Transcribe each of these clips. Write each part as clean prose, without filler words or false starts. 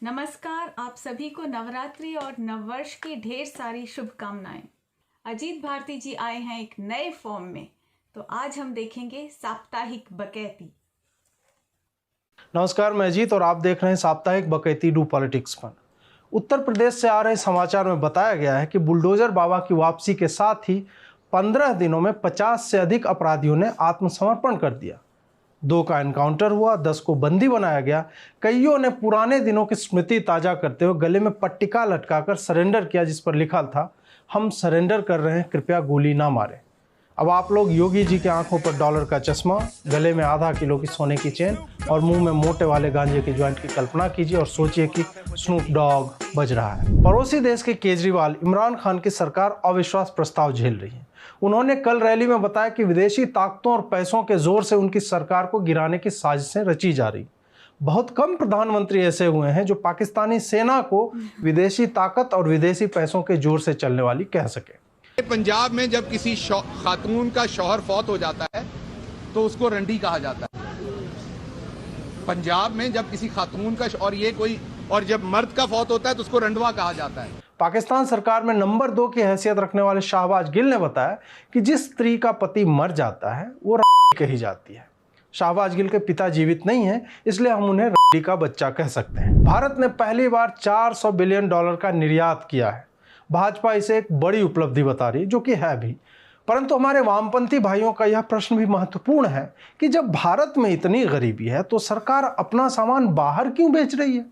नमस्कार, आप सभी को नवरात्रि और नववर्ष की ढेर सारी शुभकामनाएं। अजीत भारती जी आए हैं एक नए फॉर्म में, तो आज हम देखेंगे साप्ताहिक बकैती। नमस्कार, मैं अजीत और आप देख रहे हैं साप्ताहिक बकैती डू पॉलिटिक्स पर। उत्तर प्रदेश से आ रहे समाचार में बताया गया है कि बुलडोजर बाबा की वापसी के साथ ही 15 दिनों में 50 से अधिक अपराधियों ने आत्मसमर्पण कर दिया। 2 का एनकाउंटर हुआ, 10 को बंदी बनाया गया। कईयों ने पुराने दिनों की स्मृति ताजा करते हुए गले में पट्टिका लटकाकर सरेंडर किया, जिस पर लिखा था, हम सरेंडर कर रहे हैं, कृपया गोली ना मारें। अब आप लोग योगी जी के आंखों पर डॉलर का चश्मा, गले में आधा किलो की सोने की चेन और मुंह में मोटे वाले गांजे के ज्वाइंट की कल्पना कीजिए और सोचिए कि स्नूप डॉग बज रहा है। पड़ोसी देश के केजरीवाल इमरान खान की सरकार अविश्वास प्रस्ताव झेल रही है। उन्होंने कल रैली में बताया कि विदेशी ताकतों और पैसों के जोर से उनकी सरकार को गिराने की साजिशें रची जा रही। बहुत कम प्रधानमंत्री ऐसे हुए हैं जो पाकिस्तानी सेना को विदेशी ताकत और विदेशी पैसों के जोर से चलने वाली कह सके। पंजाब में जब किसी खातून का शौहर फौत हो जाता है तो उसको रंडी कहा जाता है। पंजाब में जब किसी खातून का और जब मर्द का फौत होता है तो उसको रंडवा कहा जाता है। पाकिस्तान सरकार में नंबर 2 की हैसियत रखने वाले शाहबाज गिल ने बताया कि जिस स्त्री का पति मर जाता है वो कही जाती है। शाहबाज गिल के पिता जीवित नहीं है, इसलिए हम उन्हें रंडी का बच्चा कह सकते हैं। भारत ने पहली बार $400 बिलियन का निर्यात किया है। भाजपा इसे एक बड़ी उपलब्धि बता रही है, जो कि है भी। परंतु हमारे वामपंथी भाइयों का यह प्रश्न भी महत्वपूर्ण है कि जब भारत में इतनी गरीबी है तो सरकार अपना सामान बाहर क्यों बेच रही है?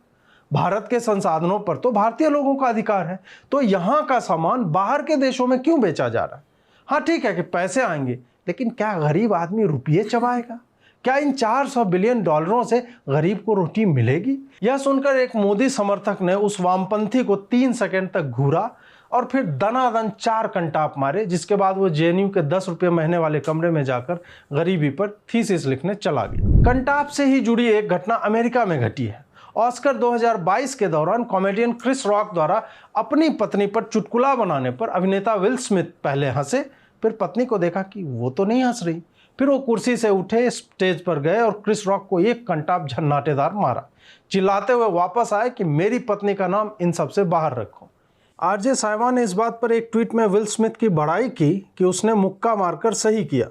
भारत के संसाधनों पर तो भारतीय लोगों का अधिकार है, तो यहाँ का सामान बाहर के देशों में क्यों बेचा जा रहा है? हाँ, ठीक है कि पैसे आएंगे, लेकिन क्या गरीब आदमी रुपये चबाएगा? क्या इन $400 बिलियन से गरीब को रोटी मिलेगी? यह सुनकर एक मोदी समर्थक ने उस वामपंथी को 3 सेकंड तक घूरा और फिर दनादन 4 कंटाप मारे, जिसके बाद वो जेएनयू के ₹10 महीने वाले कमरे में जाकर गरीबी पर थीसिस लिखने चला गया। कंटाप से ही जुड़ी एक घटना अमेरिका में घटी है। ऑस्कर 2022 के दौरान कॉमेडियन क्रिस रॉक द्वारा अपनी पत्नी पर चुटकुला बनाने पर अभिनेता विल स्मिथ पहले हंसे, फिर पत्नी को देखा कि वो तो नहीं हंस रही। फिर वो कुर्सी से उठे, स्टेज पर गए और क्रिस रॉक को एक कंटाप झन्नाटेदार मारा, चिल्लाते हुए वापस आए कि मेरी पत्नी का नाम इन सबसे बाहर रखो। आरजे साइमा ने इस बात पर एक ट्वीट में विल स्मिथ की बड़ाई की कि उसने मुक्का मारकर सही किया,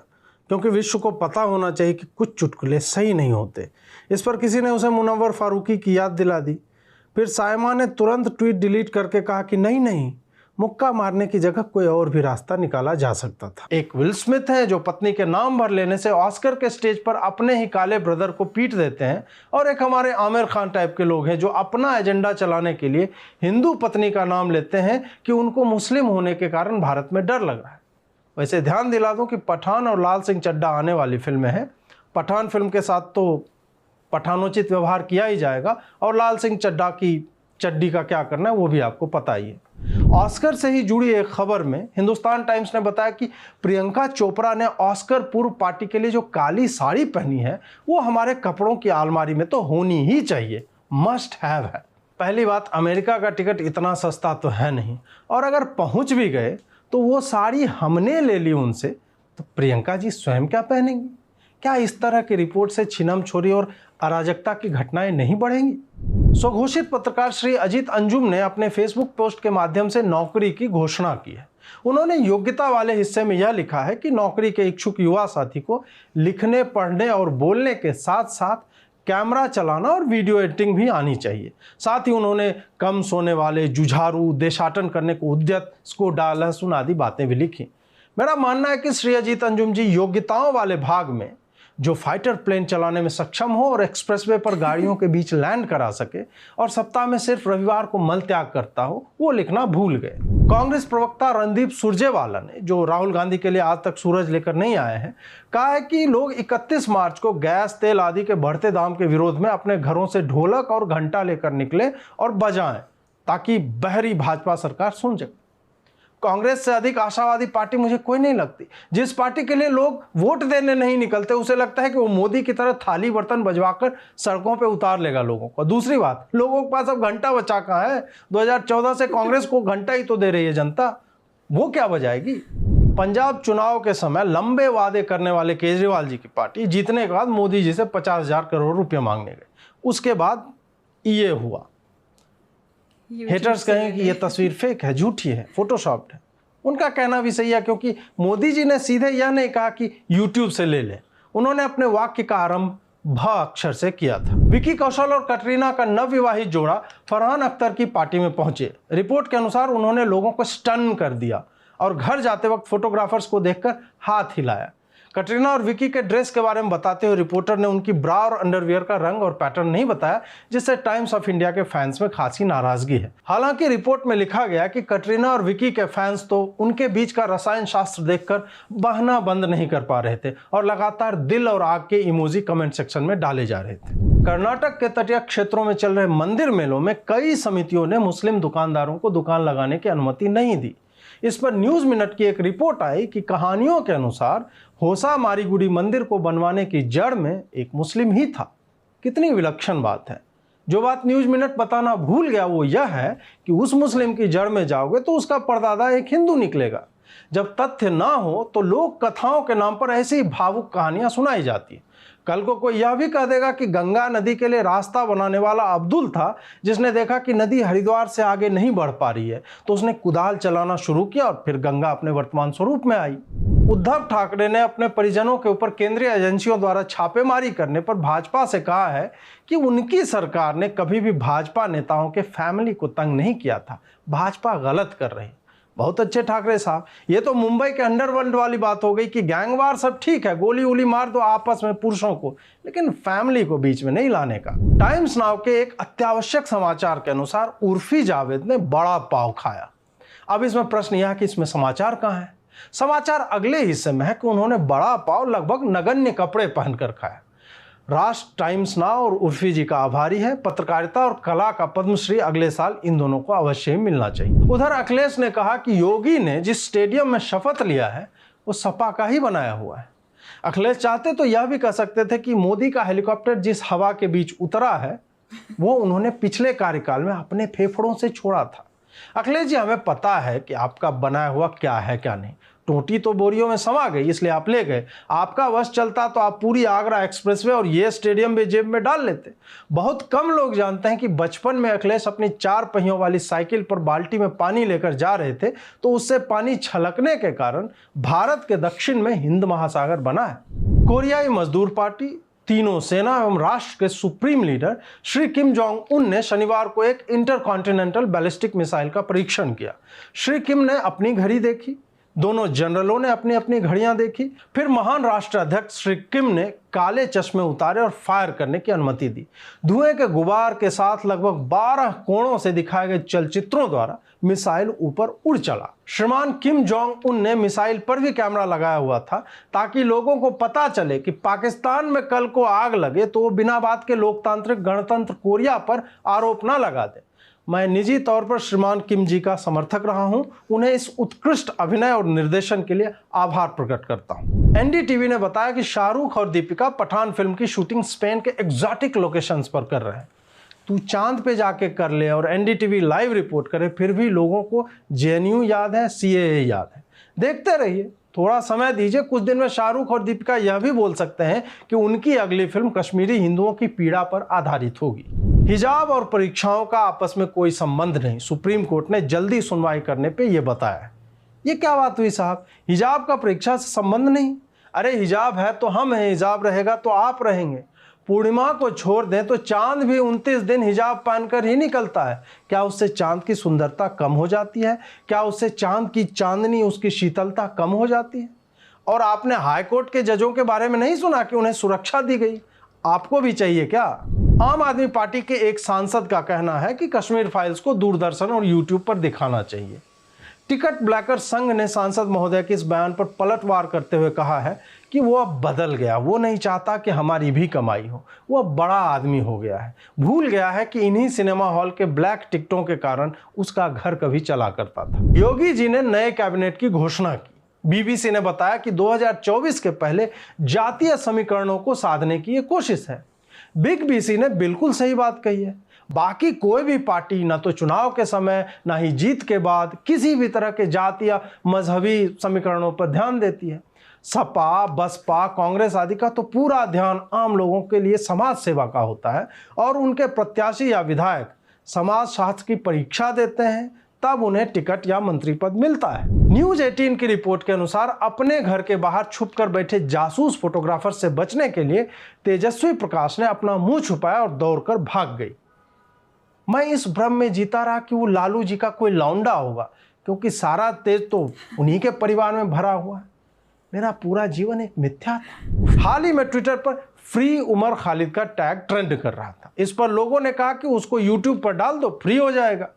क्योंकि विश्व को पता होना चाहिए कि कुछ चुटकुले सही नहीं होते। इस पर किसी ने उसे मुनव्वर फारूकी की याद दिला दी। फिर साइमा ने तुरंत ट्वीट डिलीट करके कहा कि नहीं, मुक्का मारने की जगह कोई और भी रास्ता निकाला जा सकता था। एक विल स्मिथ है जो पत्नी के नाम भर लेने से ऑस्कर के स्टेज पर अपने ही काले ब्रदर को पीट देते हैं, और एक हमारे आमिर खान टाइप के लोग हैं जो अपना एजेंडा चलाने के लिए हिंदू पत्नी का नाम लेते हैं कि उनको मुस्लिम होने के कारण भारत में डर लग रहा है। वैसे ध्यान दिला दूं कि पठान और लाल सिंह चड्ढा आने वाली फिल्में हैं। पठान फिल्म के साथ तो पठानोचित व्यवहार किया ही जाएगा, और लाल सिंह चड्ढा की चड्डी का क्या करना है वो भी आपको पता ही है। ऑस्कर से ही जुड़ी एक खबर में हिंदुस्तान टाइम्स ने बताया कि प्रियंका चोपड़ा ने ऑस्कर पूर्व पार्टी के लिए जो काली साड़ी पहनी है वो हमारे कपड़ों की अलमारी में तो होनी ही चाहिए, मस्ट हैव है। पहली बात, अमेरिका का टिकट इतना सस्ता तो है नहीं, और अगर पहुंच भी गए तो वो साड़ी हमने ले ली उनसे, तो प्रियंका जी स्वयं क्या पहनेंगी? क्या इस तरह की रिपोर्ट से छिनम छोरी और अराजकता की घटनाएं नहीं बढ़ेंगी? स्वघोषित पत्रकार श्री अजीत अंजुम ने अपने फेसबुक पोस्ट के माध्यम से नौकरी की घोषणा की है। उन्होंने योग्यता वाले हिस्से में यह लिखा है कि नौकरी के इच्छुक युवा साथी को लिखने, पढ़ने और बोलने के साथ साथ कैमरा चलाना और वीडियो एडिटिंग भी आनी चाहिए। साथ ही उन्होंने कम सोने वाले, जुझारू, देशाटन करने को उद्यत, स्कोडा, लहसुन आदि बातें भी लिखी। मेरा मानना है कि श्री अजीत अंजुम जी योग्यताओं वाले भाग में जो फाइटर प्लेन चलाने में सक्षम हो और एक्सप्रेसवे पर गाड़ियों के बीच लैंड करा सके और सप्ताह में सिर्फ रविवार को मल त्याग करता हो, वो लिखना भूल गए। कांग्रेस प्रवक्ता रणदीप सुरजेवाला ने, जो राहुल गांधी के लिए आज तक सूरज लेकर नहीं आए हैं, कहा है कि लोग 31 मार्च को गैस, तेल आदि के बढ़ते दाम के विरोध में अपने घरों से ढोलक और घंटा लेकर निकले और बजाएं, ताकि बहरी भाजपा सरकार सुन सके। कांग्रेस से अधिक आशावादी पार्टी मुझे कोई नहीं लगती। जिस पार्टी के लिए लोग वोट देने नहीं निकलते, उसे लगता है कि वो मोदी की तरह थाली बर्तन बजवाकर सड़कों पे उतार लेगा लोगों को। दूसरी बात, लोगों के पास अब घंटा बचा कहाँ है? 2014 से कांग्रेस को घंटा ही तो दे रही है जनता, वो क्या बजाएगी? पंजाब चुनाव के समय लंबे वादे करने वाले केजरीवाल जी की पार्टी जीतने के बाद मोदी जी से 50,000 करोड़ रुपये मांगने गए। उसके बाद ये हुआ। हेटर्स कहें कि ये तस्वीर फेक है, झूठी है, फोटोशॉप्ड है। उनका कहना भी सही है, क्योंकि मोदी जी ने सीधे यह नहीं कहा कि यूट्यूब से ले लें। उन्होंने अपने वाक्य का आरंभ भ अक्षर से किया था। विकी कौशल और कटरीना का नवविवाहित जोड़ा फरहान अख्तर की पार्टी में पहुंचे। रिपोर्ट के अनुसार उन्होंने लोगों को स्टन कर दिया और घर जाते वक्त फोटोग्राफर्स को देखकर हाथ हिलाया। कटरीना और विकी के ड्रेस के बारे में बताते हुए रिपोर्टर ने उनकी ब्रा और अंडरवियर का रंग और पैटर्न नहीं बताया, जिससे टाइम्स ऑफ इंडिया के फैंस में खासी नाराजगी है। हालांकि रिपोर्ट में लिखा गया कि कटरीना और विकी के फैंस तो उनके बीच का रसायन शास्त्र देखकर बहना बंद नहीं कर पा रहे थे और लगातार दिल और आग के इमोजी कमेंट सेक्शन में डाले जा रहे थे। कर्नाटक के तटीय क्षेत्रों में चल रहे मंदिर मेलों में कई समितियों ने मुस्लिम दुकानदारों को दुकान लगाने की अनुमति नहीं दी। इस पर न्यूज मिनट की एक रिपोर्ट आई कि कहानियों के अनुसार होसा मारीगुड़ी मंदिर को बनवाने की जड़ में एक मुस्लिम ही था। कितनी विलक्षण बात है। जो बात न्यूज मिनट बताना भूल गया वो यह है कि उस मुस्लिम की जड़ में जाओगे तो उसका परदादा एक हिंदू निकलेगा। जब तथ्य ना हो तो लोक कथाओं के नाम पर ऐसी भावुक कहानियां सुनाई जाती है। कल को कोई यह भी कह देगा कि गंगा नदी के लिए रास्ता बनाने वाला अब्दुल था, जिसने देखा कि नदी हरिद्वार से आगे नहीं बढ़ पा रही है, तो उसने कुदाल चलाना शुरू किया और फिर गंगा अपने वर्तमान स्वरूप में आई। उद्धव ठाकरे ने अपने परिजनों के ऊपर केंद्रीय एजेंसियों द्वारा छापेमारी करने पर भाजपा से कहा है कि उनकी सरकार ने कभी भी भाजपा नेताओं के फैमिली को तंग नहीं किया था। भाजपा गलत कर रही। बहुत अच्छे ठाकरे साहब, ये तो मुंबई के अंडरवर्ल्ड वाली बात हो गई कि गैंगवार सब ठीक है, गोली वोली मार दो आपस में पुरुषों को, लेकिन फैमिली को बीच में नहीं लाने का। टाइम्स नाउ के एक अत्यावश्यक समाचार के अनुसार उर्फी जावेद ने बड़ा पाव खाया। अब इसमें प्रश्न यह है कि इसमें समाचार कहाँ है? समाचार अगले हिस्से में है कि उन्होंने बड़ा पाव लगभग नगण्य कपड़े पहनकर खाया। राष्ट्र, टाइम्स नाउ और उर्फी जी का आभारी है। पत्रकारिता और कला का पद्मश्री अगले साल इन दोनों को अवश्य ही मिलना चाहिए। उधर अखिलेश ने कहा कि योगी ने जिस स्टेडियम में शपथ लिया है वो सपा का ही बनाया हुआ है। अखिलेश चाहते तो यह भी कह सकते थे कि मोदी का हेलीकॉप्टर जिस हवा के बीच उतरा है वो उन्होंने पिछले कार्यकाल में अपने फेफड़ों से छोड़ा था। अखिलेश जी, हमें पता है कि आपका बनाया हुआ क्या है क्या नहीं। टोटी तो बोरियों में समा गई इसलिए आप ले गए। आपका वश चलता तो आप पूरी आगरा एक्सप्रेसवे और ये स्टेडियम भी जेब में डाल लेते। बहुत कम लोग जानते हैं कि बचपन में अखिलेश अपनी 4 पहियों वाली साइकिल पर बाल्टी में पानी लेकर जा रहे थे तो उससे पानी छलकने के कारण भारत के दक्षिण में हिंद महासागर बना है। कोरियाई मजदूर पार्टी, तीनों सेना एवं राष्ट्र के supreme leader Shri Kim Jong Un ने शनिवार को एक इंटरकॉन्टिनेंटल बैलिस्टिक मिसाइल का परीक्षण किया। श्री किम ने अपनी घड़ी देखी, दोनों जनरलों ने अपनी अपनी घड़ियां देखी, फिर महान राष्ट्राध्यक्ष श्री किम ने काले चश्मे उतारे और फायर करने की अनुमति दी। धुएं के गुबार के साथ लगभग 12 कोणों से दिखाए गए चलचित्रों द्वारा मिसाइल ऊपर उड़ चला। श्रीमान किम जोंग उन ने मिसाइल पर भी कैमरा लगाया हुआ था ताकि लोगों को पता चले कि पाकिस्तान में कल को आग लगे तो वो बिना बात के लोकतांत्रिक गणतंत्र कोरिया पर आरोप न लगा दे। मैं निजी तौर पर श्रीमान किम जी का समर्थक रहा हूं। उन्हें इस उत्कृष्ट अभिनय और निर्देशन के लिए आभार प्रकट करता हूं। एनडीटीवी ने बताया कि शाहरुख और दीपिका पठान फिल्म की शूटिंग स्पेन के एग्जॉटिक लोकेशंस पर कर रहे हैं। तू चांद पे जाके कर ले और एनडीटीवी लाइव रिपोर्ट करे, फिर भी लोगों को जेएनयू याद है, सीएए याद है। देखते रहिए, थोड़ा समय दीजिए। कुछ दिन में शाहरुख और दीपिका यह भी बोल सकते हैं कि उनकी अगली फिल्म कश्मीरी हिंदुओं की पीड़ा पर आधारित होगी। हिजाब और परीक्षाओं का आपस में कोई संबंध नहीं, सुप्रीम कोर्ट ने जल्दी सुनवाई करने पे यह बताया है। ये क्या बात हुई साहब? हिजाब का परीक्षा से संबंध नहीं? अरे हिजाब है तो हम हैं, हिजाब रहेगा तो आप रहेंगे। पूर्णिमा को छोड़ दें तो चांद भी 29 दिन हिजाब पहनकर ही निकलता है। क्या उससे चांद की सुंदरता कम हो जाती है? क्या उससे चांद की चांदनी, उसकी शीतलता कम हो जाती है? और आपने हाईकोर्ट के जजों के बारे में नहीं सुना कि उन्हें सुरक्षा दी गई? आपको भी चाहिए क्या? आम आदमी पार्टी के एक सांसद का कहना है कि कश्मीर फाइल्स को दूरदर्शन और यूट्यूब पर दिखाना चाहिए। टिकट ब्लैकर संघ ने सांसद महोदय के इस बयान पर पलटवार करते हुए कहा है कि वो अब बदल गया। वो नहीं चाहता कि हमारी भी कमाई हो। वो अब बड़ा आदमी हो गया है। भूल गया है कि इन्हीं सिनेमा हॉल के ब्लैक टिकटों के कारण उसका घर कभी चला करता था। योगी जी ने नए कैबिनेट की घोषणा की। बीबीसी ने बताया कि 2024 के पहले जातीय समीकरणों को साधने की ये कोशिश है। बिग बीसी ने बिल्कुल सही बात कही है। बाकी कोई भी पार्टी ना तो चुनाव के समय ना ही जीत के बाद किसी भी तरह के जातीय मजहबी समीकरणों पर ध्यान देती है। सपा, बसपा, कांग्रेस आदि का तो पूरा ध्यान आम लोगों के लिए समाज सेवा का होता है और उनके प्रत्याशी या विधायक समाज शास्त्र की परीक्षा देते हैं, तब उन्हें टिकट या मंत्री पद मिलता है। न्यूज 18 की रिपोर्ट के अनुसार अपने घर के बाहर छुपकर बैठे जासूस फोटोग्राफर से बचने के लिए तेजस्वी प्रकाश ने अपना मुंह छुपाया और दौड़कर भाग गई। मैं इस भ्रम में जीता रहा कि वो लालू जी का कोई लौंडा होगा, क्योंकि सारा तेज तो उन्हीं के परिवार में भरा हुआ है। मेरा पूरा जीवन एक मिथ्या था। हाल ही में ट्विटर पर फ्री उमर खालिद का टैग ट्रेंड कर रहा था। इस पर लोगों ने कहा कि उसको यूट्यूब पर डाल दो, फ्री हो जाएगा।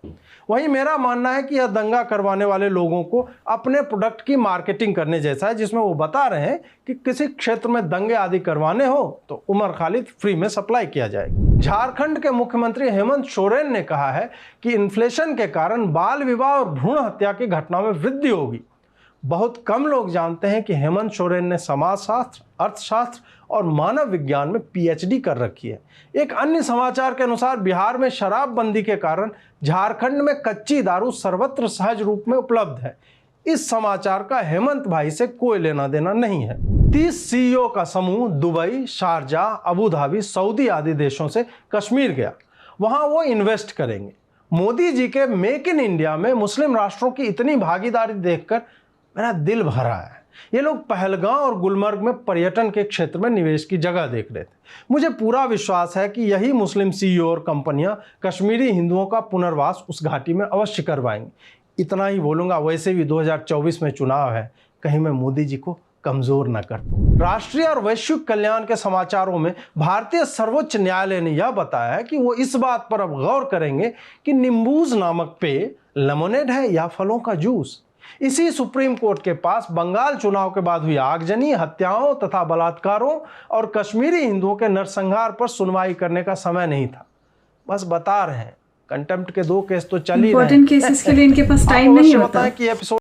वहीं मेरा मानना है कि यह दंगा करवाने वाले लोगों को अपने प्रोडक्ट की मार्केटिंग करने जैसा है, जिसमें वो बता रहे हैं कि किसी क्षेत्र में दंगे आदि करवाने हो तो उमर खालिद फ्री में सप्लाई किया जाएगा। झारखंड के मुख्यमंत्री हेमंत सोरेन ने कहा है कि इन्फ्लेशन के कारण बाल विवाह और भ्रूण हत्या की घटनाओं में वृद्धि होगी। बहुत कम लोग जानते हैं कि हेमंत सोरेन ने समाजशास्त्र, अर्थशास्त्र और मानव विज्ञान में पीएचडी कर रखी है। एक अन्य समाचार के अनुसार बिहार में शराबबंदी के कारण झारखंड में कच्ची दारू सर्वत्र सहज रूप में उपलब्ध है। इस समाचार का हेमंत भाई से कोई लेना देना नहीं है। 30 सीईओ का समूह Dubai, Sharjah, Abu Dhabi, Saudi आदि देशों से कश्मीर गया। वहां वो इन्वेस्ट करेंगे। मोदी जी के मेक इन इंडिया में मुस्लिम राष्ट्रों की इतनी भागीदारी देखकर मेरा दिल भरा है। ये लोग पहलगांव और गुलमर्ग में पर्यटन के क्षेत्र में निवेश की जगह देख रहे थे। मुझे पूरा विश्वास है कि यही मुस्लिम सीईओ और कंपनियां कश्मीरी हिंदुओं का पुनर्वास उस घाटी में अवश्य करवाएंगी। इतना ही बोलूंगा, वैसे भी 2024 में चुनाव है, कहीं मैं मोदी जी को कमजोर न कर दूं। राष्ट्रीय और वैश्विक कल्याण के समाचारों में भारतीय सर्वोच्च न्यायालय ने यह बताया है कि वो इस बात पर अब गौर करेंगे कि नींबूज नामक पेय लेमोनेड है या फलों का जूस। इसी सुप्रीम कोर्ट के पास बंगाल चुनाव के बाद हुई आगजनी, हत्याओं तथा बलात्कारों और कश्मीरी हिंदुओं के नरसंहार पर सुनवाई करने का समय नहीं था। बस बता रहे हैं, कंटेम्प्ट के 2 केस तो चल ही रहे हैं। इंपॉर्टेंट केसेस के लिए इनके पास टाइम नहीं होता। कि एपिसोड